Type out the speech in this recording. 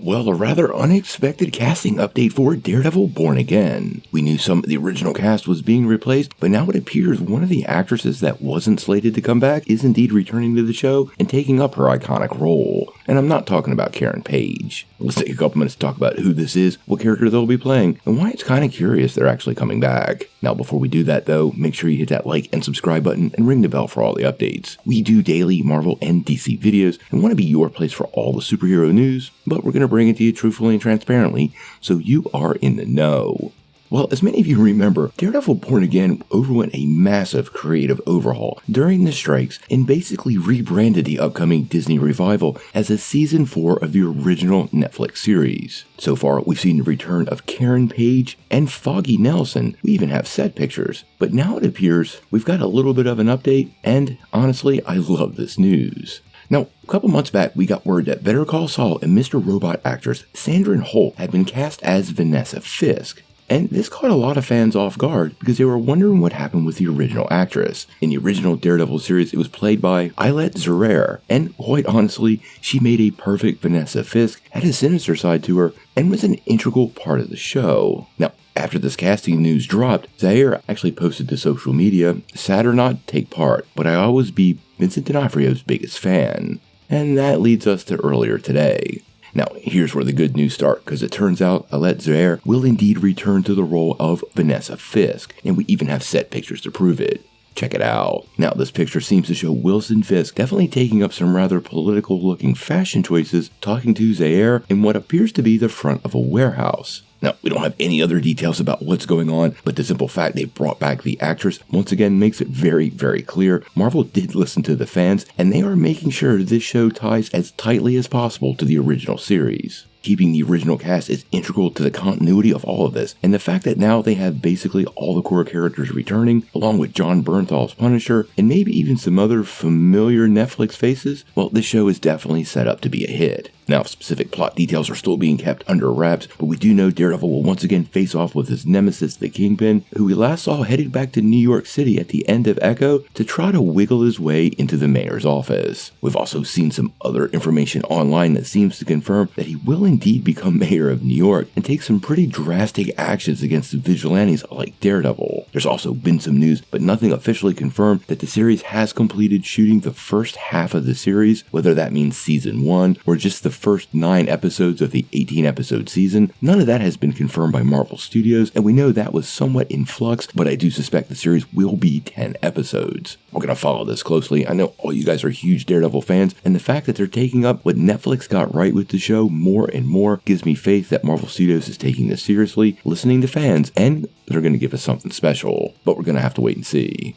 Well, a rather unexpected casting update for Daredevil Born Again. We knew some of the original cast was being replaced, but now it appears one of the actresses that wasn't slated to come back is indeed returning to the show and taking up her iconic role. And I'm not talking about Karen Page. Let's take a couple minutes to talk about who this is, what character they'll be playing, and why it's kind of curious they're actually coming back. Now, before we do that though, make sure you hit that like and subscribe button and ring the bell for all the updates. We do daily Marvel and DC videos and want to be your place for all the superhero news, but we're going to bring it to you truthfully and transparently, so you are in the know. Well, as many of you remember, Daredevil Born Again underwent a massive creative overhaul during the strikes and basically rebranded the upcoming Disney revival as a season 4 of the original Netflix series. So far, we've seen the return of Karen Page and Foggy Nelson. We even have set pictures. But now it appears we've got a little bit of an update, and honestly, I love this news. Now, a couple months back, we got word that Better Call Saul and Mr. Robot actress Sandra Holt had been cast as Vanessa Fisk. And this caught a lot of fans off guard because they were wondering what happened with the original actress. In the original Daredevil series, it was played by Eilert Zerrer, and quite honestly, she made a perfect Vanessa Fisk, had a sinister side to her, and was an integral part of the show. Now, after this casting news dropped, Zaire actually posted to social media, "Sad or not, take part, but I always be Vincent D'Onofrio's biggest fan." And that leads us to earlier today. Now, here's where the good news starts, because it turns out Eilert Zaire will indeed return to the role of Vanessa Fisk, and we even have set pictures to prove it. Check it out. Now, this picture seems to show Wilson Fisk definitely taking up some rather political-looking fashion choices, talking to Zaire in what appears to be the front of a warehouse. Now, we don't have any other details about what's going on, but the simple fact they brought back the actress once again makes it very, very clear Marvel did listen to the fans, and they are making sure this show ties as tightly as possible to the original series. Keeping the original cast is integral to the continuity of all of this, and the fact that now they have basically all the core characters returning, along with John Bernthal's Punisher, and maybe even some other familiar Netflix faces, well, this show is definitely set up to be a hit. Now, specific plot details are still being kept under wraps, but we do know Daredevil will once again face off with his nemesis, the Kingpin, who we last saw headed back to New York City at the end of Echo to try to wiggle his way into the mayor's office. We've also seen some other information online that seems to confirm that he will indeed become mayor of New York and take some pretty drastic actions against the vigilantes like Daredevil. There's also been some news, but nothing officially confirmed, that the series has completed shooting the first half of the series, whether that means season 1 or just the first 9 episodes of the 18-episode season. None of that has been confirmed by Marvel Studios, and we know that was somewhat in flux, but I do suspect the series will be 10 episodes. We're going to follow this closely. I know all you guys are huge Daredevil fans, and the fact that they're taking up what Netflix got right with the show more and more gives me faith that Marvel Studios is taking this seriously, listening to fans, and they're going to give us something special. But we're going to have to wait and see.